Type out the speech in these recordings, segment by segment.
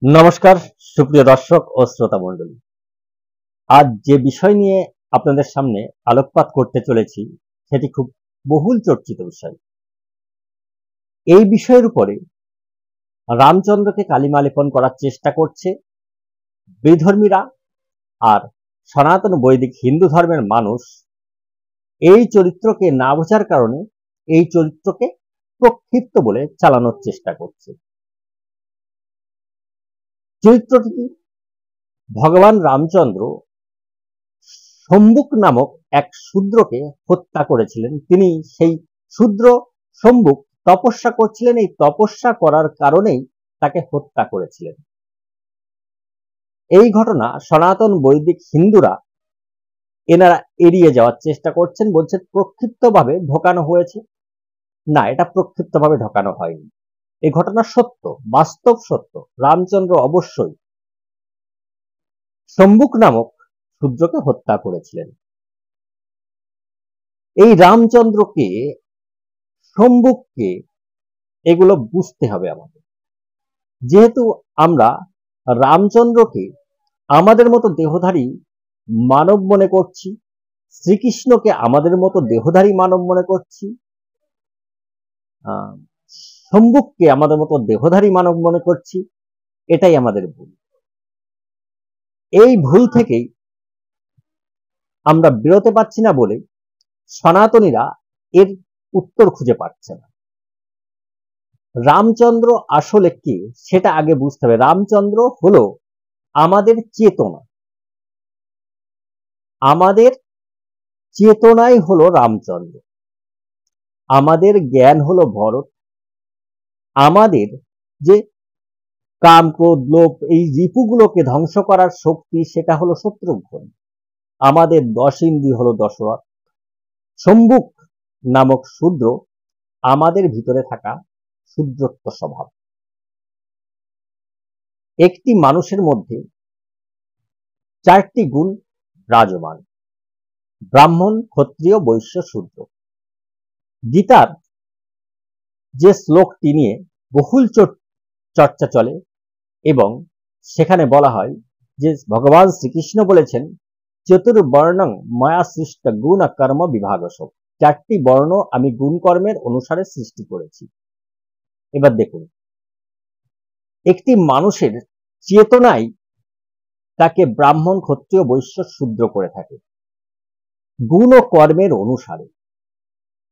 নমস্কার সুপ্রিয় দর্শক ও শ্রোতা মণ্ডলী। আজ যে বিষয় নিয়ে আপনাদের সামনে আলোকপাত করতে চলেছি সেটি খুব বহুল চর্চিত বিষয়। এই বিষয়ের উপরে রামচন্দ্রকে কালিমা লেপন করার চেষ্টা করছে বিধর্মীরা, আর সনাতন বৈদিক হিন্দু ধর্মের মানুষ এই চরিত্রকে না বোঝার কারণে এই চরিত্রকে প্রক্ষিপ্ত বলে চালানোর চেষ্টা করছে। চরিত্রটি কি? ভগবান রামচন্দ্র শম্ভুক নামক এক শূদ্রকে হত্যা করেছিলেন। তিনি সেই শূদ্র শম্ভুক তপস্যা করছিলেন, এই তপস্যা করার কারণেই তাকে হত্যা করেছিলেন। এই ঘটনা সনাতন বৈদিক হিন্দুরা এনারা এড়িয়ে যাওয়ার চেষ্টা করছেন, বলছেন প্রক্ষিপ্তভাবে ঢোকানো হয়েছে। না, এটা প্রক্ষিপ্তভাবে ঢোকানো হয়নি। এই ঘটনা সত্য, বাস্তব সত্য। রামচন্দ্র অবশ্যই শম্ভুক নামক শূদ্রকে হত্যা করেছিলেন। এই রামচন্দ্রকে, শম্ভুককে, এগুলো বুঝতে হবে আমাদের। যেহেতু আমরা রামচন্দ্রকে আমাদের মতো দেহধারী মানব মনে করছি, শ্রীকৃষ্ণকে আমাদের মতো দেহধারী মানব মনে করছি, শম্ভুককে আমাদের মতো দেহধারী মানব মনে করছি, এটাই আমাদের ভুল। এই ভুল থেকেই আমরা বেরোতে পারছি না বলে সনাতনীরা এর উত্তর খুঁজে পাচ্ছে না। রামচন্দ্র আসলে কি সেটা আগে বুঝতে হবে। রামচন্দ্র হলো আমাদের চেতনা, আমাদের চেতনাই হলো রামচন্দ্র। আমাদের জ্ঞান হলো ভরত, আমাদের যে কাম ক্রোধ লোভ এই রিপুগুলোকে ধ্বংস করার শক্তি সেটা হলো শত্রুঘ্ন, আমাদের 10 ইন্দ্রিয় হলো দশরথ। শম্ভুক নামক শূদ্র আমাদের ভিতরে থাকা শূদ্রত্ব স্বভাব। একটি মানুষের মধ্যে 4টি গুণ বিরাজমান: ব্রাহ্মণ, ক্ষত্রিয়, বৈশ্য, শূদ্র। গীতার যে শ্লোকটি নিয়ে বহুল চর্চা চলে এবং সেখানে বলা হয় যে ভগবান শ্রীকৃষ্ণ বলেছেন, চতুর্বর্ণং মায়া সৃষ্ট গুণ কর্ম বিভাগস। 4টি বর্ণ আমি গুণ কর্মের অনুসারে সৃষ্টি করেছি। এবার দেখুন, একটি মানুষের চেতনাই তাকে ব্রাহ্মণ, ক্ষত্রিয়, বৈশ্য, শূদ্র করে থাকে। গুণ ও কর্মের অনুসারে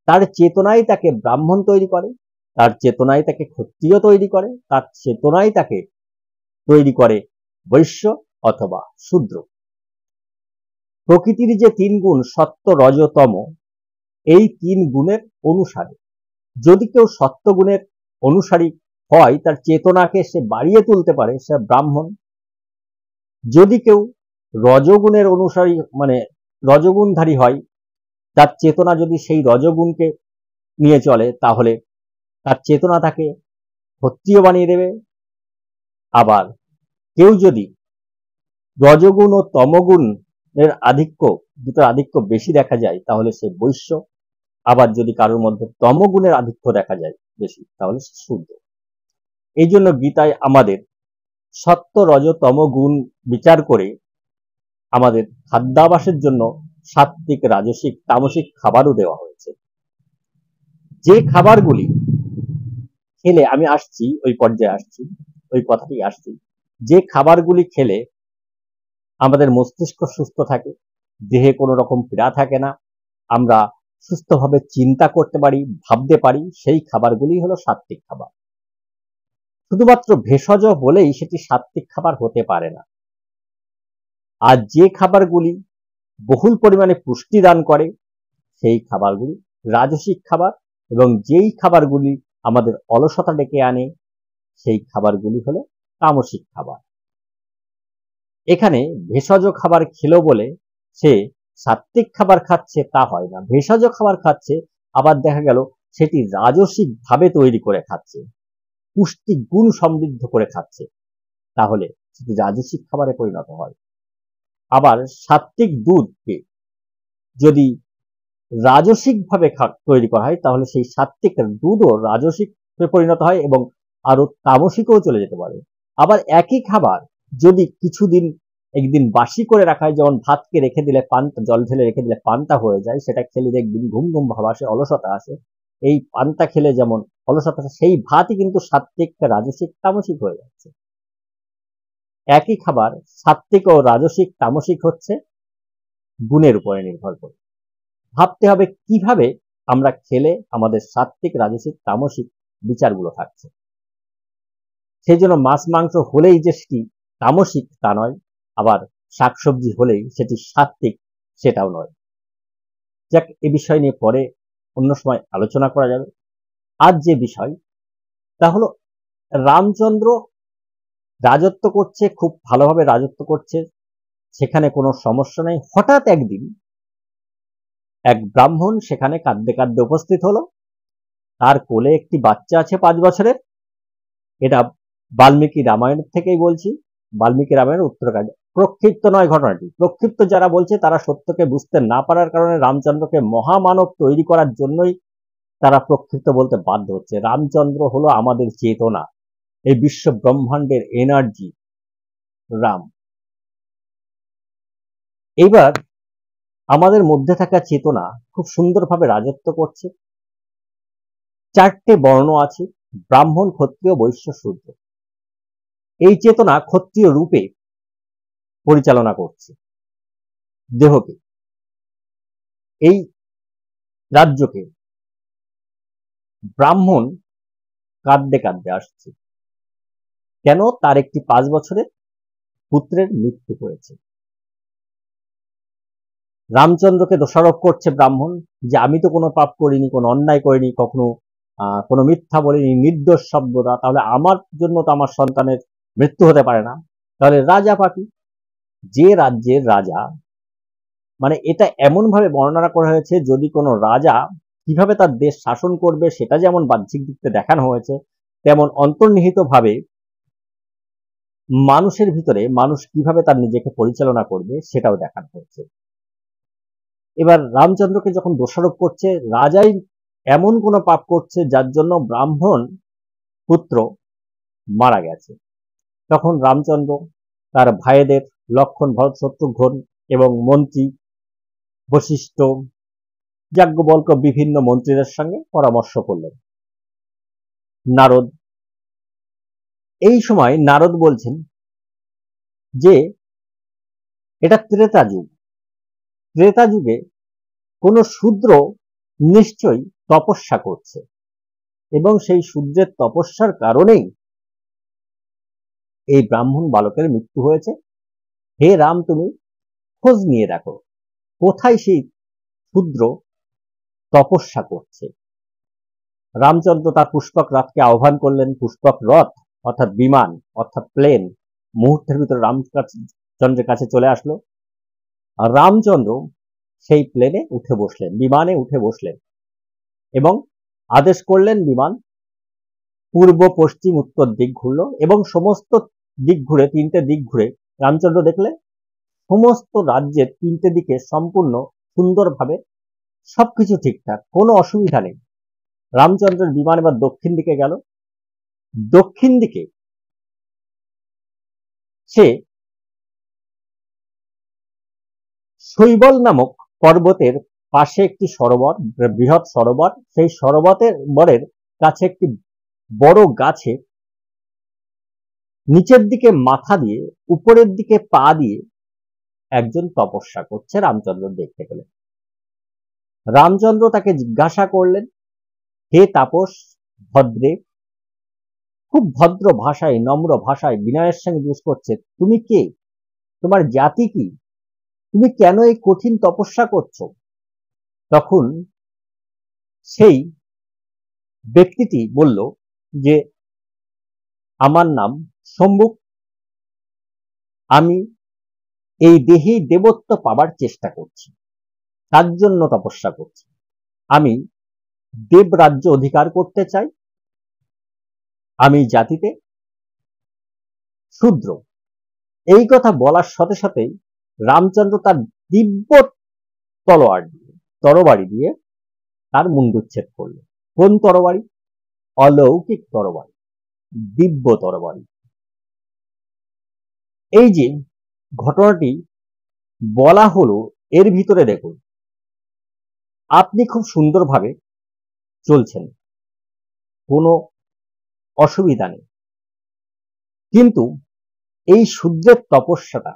তার চেতনাই তাকে ব্রাহ্মণ তৈরি করে, তার চেতনাই তাকে ক্ষত্রিয় তৈরি করে, তার চেতনাই তাকে তৈরি করে বৈশ্য অথবা শূদ্র। প্রকৃতির যে 3 গুণ সত্য, রজ, তম, এই 3 গুণের অনুসারে যদি কেউ সত্য গুণের অনুসারী হয়, তার চেতনাকে সে বাড়িয়ে তুলতে পারে, সে ব্রাহ্মণ। যদি কেউ রজগুণের অনুসারী মানে রজগুণধারী হয়, তার চেতনা যদি সেই রজগুণকে নিয়ে চলে, তাহলে তার চেতনা তাকে ক্ষত্রিয় বানিয়ে দেবে। আবার কেউ যদি রজগুণ ও তমগুণের আধিক্য, দুটোর আধিক্য বেশি দেখা যায়, তাহলে সে বৈশ্য। আবার যদি কারোর মধ্যে তমগুণের আধিক্য দেখা যায় বেশি, তাহলে সে শূদ্র। এই জন্য গীতায় আমাদের সত্য, রজ, তম গুণ বিচার করে আমাদের খাদ্যাভ্যাসের জন্য সাত্ত্বিক, রাজসিক, তামসিক খাবারও দেওয়া হয়েছে। যে খাবারগুলি খেলে, আমি আসছি ওই পর্যায়ে, আসছি ওই কথাটি আসছি, যে খাবারগুলি খেলে আমাদের মস্তিষ্ক সুস্থ থাকে, দেহে কোনো রকম পীড়া থাকে না, আমরা সুস্থভাবে চিন্তা করতে পারি, ভাবতে পারি, সেই খাবারগুলি হলো সাত্ত্বিক খাবার। শুধুমাত্র ভেষজ বলেই সেটি সাত্ত্বিক খাবার হতে পারে না। আর যে খাবারগুলি বহুল পরিমাণে পুষ্টি দান করে সেই খাবারগুলি রাজসিক খাবার, এবং যেই খাবারগুলি আমাদের অলসতা ডেকে আনে সেই খাবারগুলি হলো তামসিক খাবার। এখানে ভেষজ খাবার খেলো বলে সে সাত্ত্বিক খাবার খাচ্ছে তা হয় না। ভেষজ খাবার খাচ্ছে, আবার দেখা গেল সেটি রাজসিক ভাবে তৈরি করে খাচ্ছে, পুষ্টি গুণ সমৃদ্ধ করে খাচ্ছে, তাহলে সেটি রাজসিক খাবারে পরিণত হয়। আবার সাত্ত্বিক দুধকে যদি রাজসিক ভাবে তৈরি করা হয়, তাহলে সেই সাত্ত্বিক দুধও রাজসিক পরিণত হয় এবং আরো তামসিকও চলে যেতে পারে। আবার একই খাবার যদি কিছুদিন একদিন বাসি করে রাখা হয়, যেমন ভাতকে রেখে দিলে পান্তা, জল ঢেলে রেখে দিলে পান্তা হয়ে যায়, সেটা খেলে দেখবেন ঘুম ঘুম ভাব আসে, অলসতা আসে। এই পান্তা খেলে যেমন অলসতা আসে, সেই ভাতই কিন্তু সাত্ত্বিক, রাজসিক, তামসিক হয়ে যাচ্ছে। একই খাবার সাত্ত্বিক ও রাজসিক, তামসিক হচ্ছে গুণের উপরে নির্ভর করে। ভাবতে হবে কিভাবে আমরা খেলে আমাদের সাত্ত্বিক, রাজসিক, তামসিক বিচারগুলো থাকছে। সেই জন্য মাছ মাংস হলেই যে সেটি তামসিক তা নয়, আবার শাকসবজি হলেই সেটি সাত্ত্বিক সেটাও নয়। যাক, এ বিষয় নিয়ে পরে অন্য সময় আলোচনা করা যাবে। আজ যে বিষয় তা হলো, রামচন্দ্র রাজত্ব করছে, খুব ভালোভাবে রাজত্ব করছে, সেখানে কোনো সমস্যা নেই। হঠাৎ একদিন এক ব্রাহ্মণ সেখানে কাঁদতে কাঁদতে উপস্থিত হলো। তার কোলে একটি বাচ্চা আছে 5 বছরের। এটা বাল্মীকি রামায়ণ থেকেই বলছি, বাল্মীকি রামায়ণের উত্তরকাণ্ড। প্রক্ষিপ্ত নয় ঘটনাটি। প্রক্ষিপ্ত যারা বলছে তারা সত্যকে বুঝতে না পারার কারণে রামচন্দ্রকে মহামানব তৈরি করার জন্যই তারা প্রক্ষিপ্ত বলতে বাধ্য হচ্ছে। রামচন্দ্র হলো আমাদের চেতনা, এই বিশ্ব ব্রহ্মাণ্ডের এনার্জি রাম। এইবার আমাদের মধ্যে থাকা চেতনা খুব সুন্দরভাবে রাজত্ব করছে। 4টে বর্ণ আছে, ব্রাহ্মণ, ক্ষত্রিয়, বৈশ্য, শূদ্র। এই চেতনা ক্ষত্রিয় রূপে পরিচালনা করছে দেহকে, এই রাজ্যকে। ব্রাহ্মণ কাঁদতে কাঁদতে আসছে, কেন? তার একটি 5 বছরের পুত্রের মৃত্যু হয়েছে। রামচন্দ্রকে দোষারোপ করছে ব্রাহ্মণ যে আমি তো কোনো পাপ করিনি, কোনো অন্যায় করিনি, কখনো কোনো মিথ্যা বলিনি, নির্দোষ শব্দটা, তাহলে আমার জন্য তো আমার সন্তানের মৃত্যু হতে পারে না। তাহলে রাজা পাপী। যে রাজ্যের রাজা, মানে এটা এমন ভাবে বর্ণনা করা হয়েছে, যদি কোনো রাজা কিভাবে তার দেশ শাসন করবে সেটা যেমন বাহ্যিক দিকতে দেখানো হয়েছে, তেমন অন্তর্নিহিত ভাবে মানুষের ভিতরে মানুষ কিভাবে তার নিজেকে পরিচালনা করবে সেটাও দেখানো হয়েছে। এবার রামচন্দ্রকে যখন দোষারোপ করছে, রাজাই এমন কোন পাপ করছে যার জন্য ব্রাহ্মণ পুত্র মারা গেছে, তখন রামচন্দ্র তার ভাইদের লক্ষণ, ভরত, শত্রুঘ্ন এবং মন্ত্রী বশিষ্ঠ, যাজ্ঞবল্ক্য, বিভিন্ন মন্ত্রীদের সঙ্গে পরামর্শ করলেন। নারদ, এই সময় নারদ বলছেন যে এটা ত্রেতা যুগ, ত্রেতা যুগে কোন শূদ্র নিশ্চয়ই তপস্যা করছে এবং সেই শূদ্রের তপস্যার কারণেই এই ব্রাহ্মণ বালকের মৃত্যু হয়েছে। হে রাম, তুমি খোঁজ নিয়ে দেখো কোথায় সেই শূদ্র তপস্যা করছে। রামচন্দ্র তার পুষ্পক রথকে আহ্বান করলেন। পুষ্পক রথ অর্থাৎ বিমান, অর্থাৎ প্লেন, মুহূর্তের ভিতরে রামচন্দ্রের কাছে চলে আসলো। আর রামচন্দ্র সেই প্লেনে উঠে বসলেন, বিমানে উঠে বসলেন এবং আদেশ করলেন বিমান পূর্ব, পশ্চিম, উত্তর দিক ঘুরলো এবং সমস্ত দিক ঘুরে, 3টে দিক ঘুরে রামচন্দ্র দেখলে সমস্ত রাজ্যের 3টে দিকে সম্পূর্ণ সুন্দরভাবে সবকিছু ঠিকঠাক, কোনো অসুবিধা নেই। রামচন্দ্রের বিমান এবার দক্ষিণ দিকে গেল। দক্ষিণ দিকে সে শৈবল নামক পর্বতের পাশে একটি সরোবর, বৃহৎ সরোবর, সেই সরোবরের কাছে একটি বড় গাছে নিচের দিকে মাথা দিয়ে উপরের দিকে পা দিয়ে একজন তপস্যা করছে রামচন্দ্র দেখতে পেলেন। রামচন্দ্র তাকে জিজ্ঞাসা করলেন, হে তাপস ভদ্রে, খুব ভদ্র ভাষায়, নম্র ভাষায় বিনয়ের সঙ্গে জিজ্ঞেস করছে, তুমি কে? তোমার জাতি কি? তুমি কেন এই কঠিন তপস্যা করছো? তখন সেই ব্যক্তিটি বলল যে আমার নাম শম্ভুক, আমি এই দেহেই দেবত্ব পাবার চেষ্টা করছি, তার জন্য তপস্যা করছি। আমি দেব রাজ্য অধিকার করতে চাই, আমি জাতিতে শূদ্র। এই কথা বলার সাথে সাথেই রামচন্দ্র তার দিব্য তরবারি দিয়ে তার মুণ্ডুচ্ছেদ করলেন। কোন তরবারি? অলৌকিক তরবারি, দিব্য তরবারি। এই যে ঘটনাটি বলা হলো, এর ভিতরে দেখুন আপনি খুব সুন্দরভাবে চলছেন, কোনো অসুবিধা নেই, কিন্তু এই শূদ্রের তপস্যাটা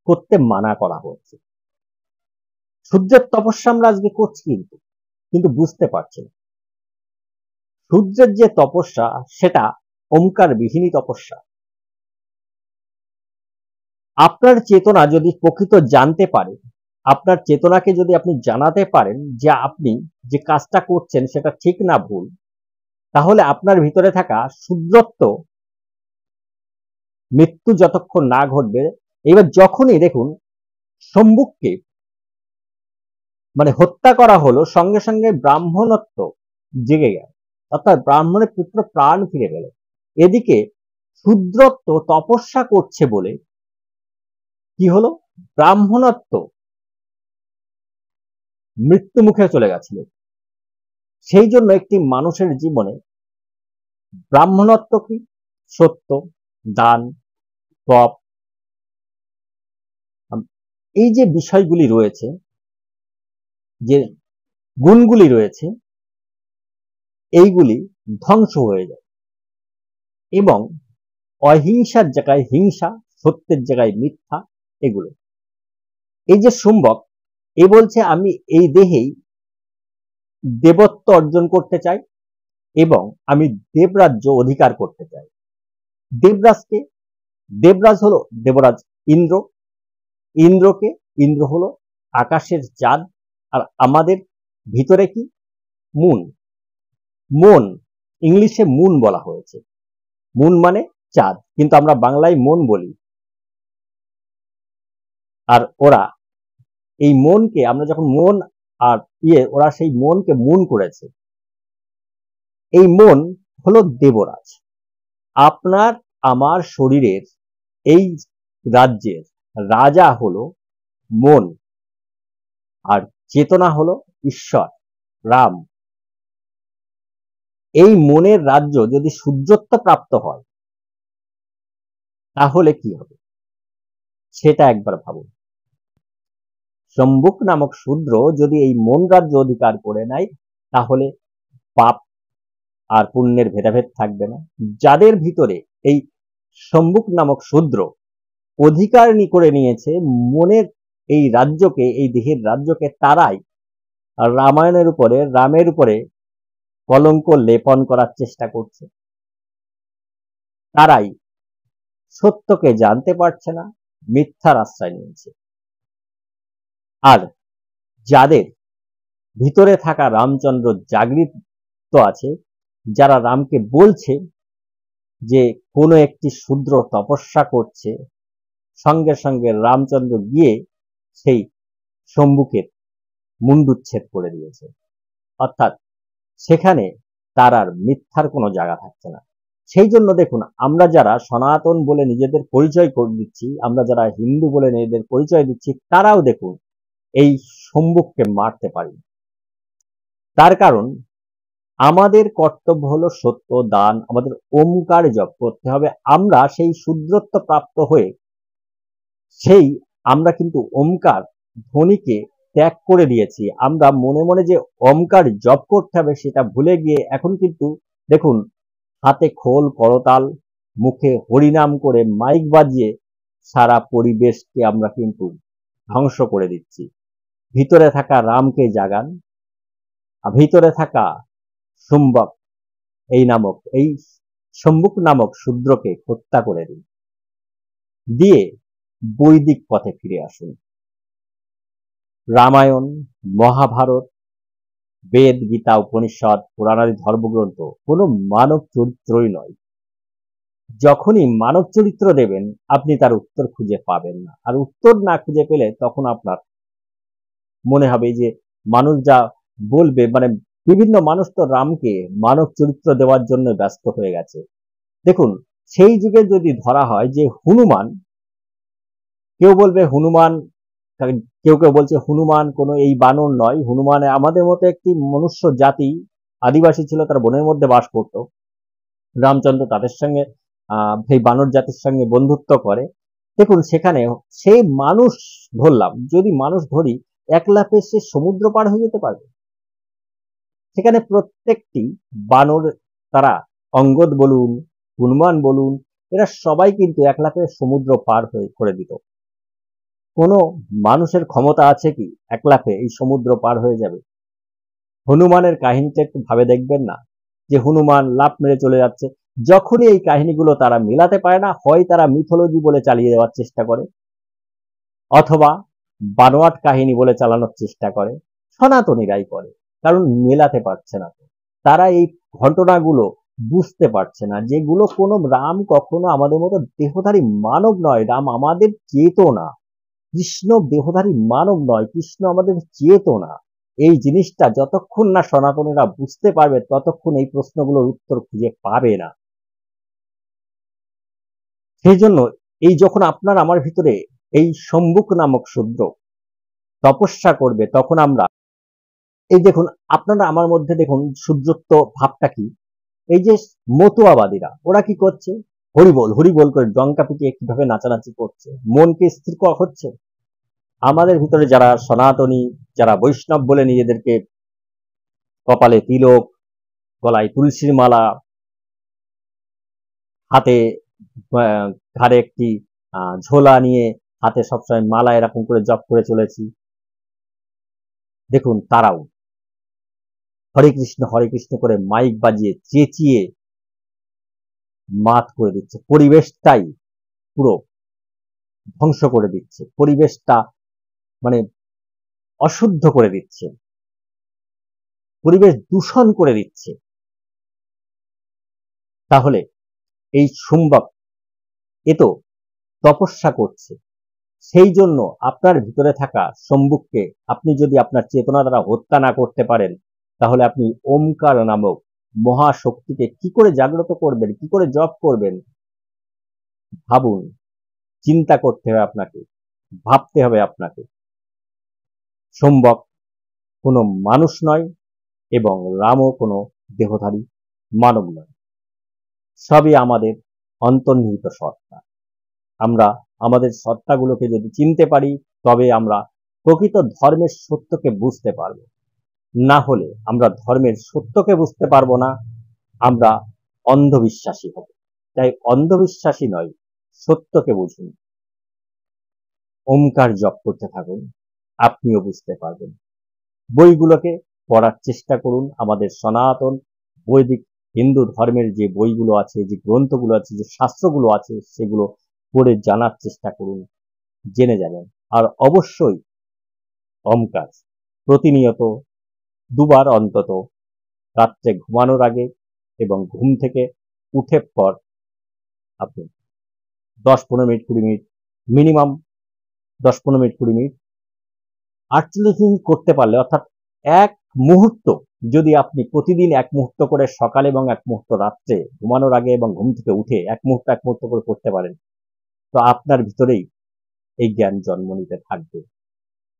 করতে মানা করা হচ্ছে। শূদ্রের তপস্যা আমরা আজকে করছি, কিন্তু বুঝতে পারছি না। শূদ্রের যে তপস্যা সেটা ওমকার বিহীনী তপস্যা। আপনার চেতনা যদি প্রকৃত জানতে পারে, আপনার চেতনাকে যদি আপনি জানাতে পারেন যে আপনি যে কাজটা করছেন সেটা ঠিক না ভুল, তাহলে আপনার ভিতরে থাকা শূদ্রত্ব মৃত্যু যতক্ষণ না ঘটবে। এবার যখনই দেখুন শম্ভুককে হত্যা করা হলো, সঙ্গে সঙ্গে ব্রাহ্মণত্ব জেগে গেল, অর্থাৎ ব্রাহ্মণের পুত্র প্রাণ ফিরে গেল। এদিকে শূদ্রত্ব তপস্যা করছে বলে কি হলো, ব্রাহ্মণত্ব মৃত্যু মুখে চলে গেছিল। সেই জন্য একটি মানুষের জীবনে ব্রাহ্মণত্ব কি, সত্য, দান, তপ, এই যে বিষয়গুলি রয়েছে, যে গুণগুলি রয়েছে, এইগুলি ধ্বংস হয়ে যায় এবং অহিংসার জায়গায় হিংসা, সত্যের জায়গায় মিথ্যা, এগুলো। এই যে শুম্বক, এ বলছে আমি এই দেহেই দেবত্ব অর্জন করতে চাই এবং আমি দেবরাজ্য অধিকার করতে চাই। দেবরাজকে, দেবরাজ হলো দেবরাজ ইন্দ্র, ইন্দ্রকে, ইন্দ্র হলো আকাশের চাঁদ, আর আমাদের ভিতরে কি, মুন। মন, ইংলিশে মুন বলা হয়েছে, মুন মানে চাঁদ, কিন্তু আমরা বাংলায় মন বলি। আর ওরা এই মনকে, আমরা যখন মন আর ওরা সেই মনকে মুন করেছে। এই মন হলো দেবরাজ। আপনার আমার শরীরের এই রাজ্যের রাজা হলো মন, আর চেতনা হলো ঈশ্বর, রাম। এই মনের রাজ্য যদি সূর্যত্ব প্রাপ্ত হয় তাহলে কি হবে সেটা একবার ভাবুন। শম্ভুক নামক শূদ্র যদি এই মন রাজ্য অধিকার করে নেয়, তাহলে পাপ আর পুণ্যের ভেদাভেদ থাকবে না। যাদের ভিতরে এই শম্ভুক নামক শূদ্র অধিকার করে নিয়েছে মনের এই রাজ্যকে, এই দেহের রাজ্যকে, তারাই রামায়ণের উপরে, রামের উপরে কলঙ্ক লেপন করার চেষ্টা করছে। তারাই সত্যকে জানতে পারছে না, মিথ্যার আশ্রয় নিয়েছে। আর যাদের ভিতরে থাকা রামচন্দ্র জাগৃত আছে, যারা রামকে বলছে যে কোনো একটি শূদ্র তপস্যা করছে, সঙ্গে সঙ্গে রামচন্দ্র গিয়ে সেই শম্ভুকের মুন্ডুচ্ছেদ করে দিয়েছে। অর্থাৎ সেখানে তার আর মিথ্যার কোনো জায়গা থাকছে না। সেই জন্য দেখুন, আমরা যারা সনাতন বলে নিজেদের পরিচয় করে দিচ্ছি, আমরা যারা হিন্দু বলে নিজেদের পরিচয় দিচ্ছি, তারাও দেখুন এই শম্ভুককে মারতে পারি। তার কারণ আমাদের কর্তব্য হলো সত্য, দান, আমাদের ওমকার জপ করতে হবে। আমরা সেই শূদ্রত্ব প্রাপ্ত হয়ে সেই আমরা কিন্তু ওমকার ধ্বনিকে ত্যাগ করে দিয়েছি। আমরা মনে মনে যে ওমকার জপ করতে হবে সেটা ভুলে গিয়ে এখন কিন্তু দেখুন হাতে খোল করতাল, মুখে হরিনাম করে মাইক বাজিয়ে সারা পরিবেশকে আমরা কিন্তু ধ্বংস করে দিচ্ছি। ভিতরে থাকা রামকে জাগান, ভিতরে থাকা শুম্বক এই শম্ভুক নামক শূদ্রকে হত্যা করে দিন, দিয়ে বৈদিক পথে ফিরে আসুন। রামায়ণ, মহাভারত, বেদ, গীতা, উপনিষদ, পুরাণাদি ধর্মগ্রন্থ কোনো মানব চরিত্রই নয়। যখনই মানব চরিত্র দেবেন আপনি তার উত্তর খুঁজে পাবেন না, আর উত্তর না খুঁজে পেলে তখন আপনার মনে হবে যে মানুষ যা বলবে, বিভিন্ন মানুষ তো রামকে মানব চরিত্র দেওয়ার জন্য ব্যস্ত হয়ে গেছে। দেখুন সেই যুগে যদি ধরা হয় যে হনুমান, কেউ বলবে হনুমান, কেউ কেউ বলছে হনুমান কোনো এই বানর নয়, হনুমান আমাদের মতো একটি মনুষ্য জাতি, আদিবাসী ছিল, তারা বনের মধ্যে বাস করত। রামচন্দ্র তাদের সঙ্গে সেই বানর জাতির সঙ্গে বন্ধুত্ব করে। দেখুন সেখানে সে মানুষ ধরলাম, যদি মানুষ ধরি এক লাফে সে সমুদ্র পার হয়ে যেতে পারবে। সেখানে প্রত্যেকটি বানর, তারা অঙ্গদ বলুন, হনুমান বলুন, এরা সবাই কিন্তু এক লাফে সমুদ্র পার হয়ে করে দিত। কোনো মানুষের ক্ষমতা আছে কি এক লাফে এই সমুদ্র পার হয়ে যাবে? হনুমানের কাহিনীটা একটু ভাবে দেখবেন না, যে হনুমান লাফ মেরে চলে যাচ্ছে। যখনই এই কাহিনীগুলো তারা মেলাতে পারে না, হয় তারা মিথোলজি বলে চালিয়ে দেওয়ার চেষ্টা করে, অথবা বানোয়াট কাহিনী বলে চালানোর চেষ্টা করে, সনাতনীরাই করে, কারণ মেলাতে পারছে না। তারা এই ঘটনাগুলো বুঝতে পারছে না, যেগুলো কোনো রাম কখনো আমাদের মতো দেহধারী মানব নয়, রাম আমাদের চেতনা, কৃষ্ণ দেহধারী মানব নয়, কৃষ্ণ আমাদের চেতনা। এই জিনিসটা যতক্ষণ না সনাতনীরা বুঝতে পারবে, ততক্ষণ এই প্রশ্নগুলোর উত্তর খুঁজে পাবে না। সেই জন্য এই যখন আপনার আমার ভিতরে এই সম্মুখ নামক শূদ্র তপস্যা করবে, তখন আমরা এই দেখুন, আপনারা আমার মধ্যে দেখুন শূদ্রত্ব ভাবটা কি। এই যে মতুয়াবাদীরা, ওরা কি করছে? হরিবোল হরিবোল করে ডঙ্কা পিটিয়ে কিভাবে নাচানাচি করছে, মনকে স্থির করা হচ্ছে। আমাদের ভিতরে যারা সনাতনী, যারা বৈষ্ণব বলে নিজেদেরকে কপালে তিলক, গলায় তুলসীর মালা, হাতে ঘাড়ে একটি ঝোলা নিয়ে, হাতে সবসময় মালা এরকম করে জপ করে চলেছি, দেখুন তারাও হরে কৃষ্ণ করে মাইক বাজিয়ে চেঁচিয়ে মাত করে দিচ্ছে, পরিবেশটাই পুরো ধ্বংস করে দিচ্ছে, পরিবেশটা মানে অশুদ্ধ করে দিচ্ছে, পরিবেশ দূষণ করে দিচ্ছে। তাহলে এই শুম্বক এ তো তপস্যা করছে, সেই জন্য আপনার ভিতরে থাকা সম্মুখকে আপনি যদি আপনার চেতনা দ্বারা হত্যা না করতে পারেন, তাহলে আপনি ওমকার নামক মহাশক্তিকে কি করে জাগ্রত করবেন, কি করে জপ করবেন? ভাবুন, চিন্তা করতে হবে আপনাকে, ভাবতে হবে আপনাকে। সম্ভব কোনো মানুষ নয় এবং রামও কোনো দেহধারী মানব নয়, সবই আমাদের অন্তর্নিহিত সত্তা। আমরা আমাদের সত্তাগুলোকে যদি চিনতে পারি, তবে আমরা প্রকৃত ধর্মের সত্যকে বুঝতে পারব। না হলে আমরা ধর্মের সত্যকে বুঝতে পারবো না, আমরা অন্ধবিশ্বাসী হব। তাই অন্ধবিশ্বাসী নয়, সত্যকে বুঝুন, ওমকার জপ করতে থাকুন, আপনিও বুঝতে পারবেন। বইগুলোকে পড়ার চেষ্টা করুন। আমাদের সনাতন বৈদিক হিন্দু ধর্মের যে বইগুলো আছে, যে গ্রন্থগুলো আছে, যে শাস্ত্রগুলো আছে, সেগুলো পড়ে জানার চেষ্টা করুন, জেনে যাবেন। আর অবশ্যই ওমকার প্রতিনিয়ত দুবার অন্তত, রাত্রে ঘুমানোর আগে এবং ঘুম থেকে উঠে পর আপনি 10-15 minute, 20 minute, minimum 10-15 minute, 20 minute, 48 minute করতে পারলে, অর্থাৎ এক মুহূর্ত যদি আপনি প্রতিদিন 1 মুহূর্ত করে সকালে এবং 1 মুহূর্ত রাত্রে ঘুমানোর আগে এবং ঘুম থেকে উঠে 1 মুহূর্ত করে করতে পারেন, তো আপনার ভিতরেই এই জ্ঞান জন্ম নিতে থাকবে।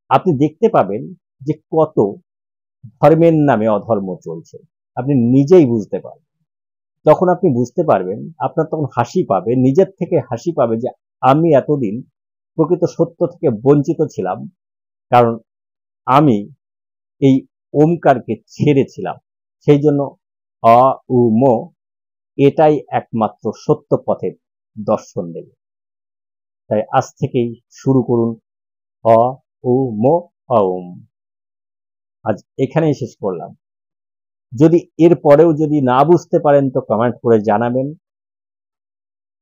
আপনি দেখতে পাবেন যে কত ধর্মের নামে অধর্ম চলছে, আপনি নিজেই বুঝতে পারবেন। তখন আপনি বুঝতে পারবেন, আপনার তখন হাসি পাবে, নিজের থেকে হাসি পাবে যে আমি এতদিন প্রকৃত সত্য থেকে বঞ্চিত ছিলাম, কারণ আমি এই ওমকারকে ছেড়েছিলাম। সেই জন্য অ উ ম এটাই একমাত্র সত্য পথের দর্শন দেবে। তাই আজ থেকেই শুরু করুন অ উ ম ওম। আজ এখানেই শেষ করলাম। যদি এর পরেও যদি না বুঝতে পারেন, তো কমেন্ট করে জানাবেন।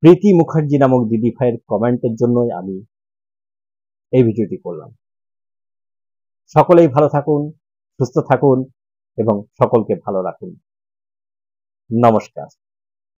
প্রীতি মুখার্জি নামক দিদি ভাইয়ের কমেন্টের জন্যই আমি এই ভিডিওটি করলাম। সকলেই ভালো থাকুন, সুস্থ থাকুন এবং সকলকে ভালো রাখুন। নমস্কার।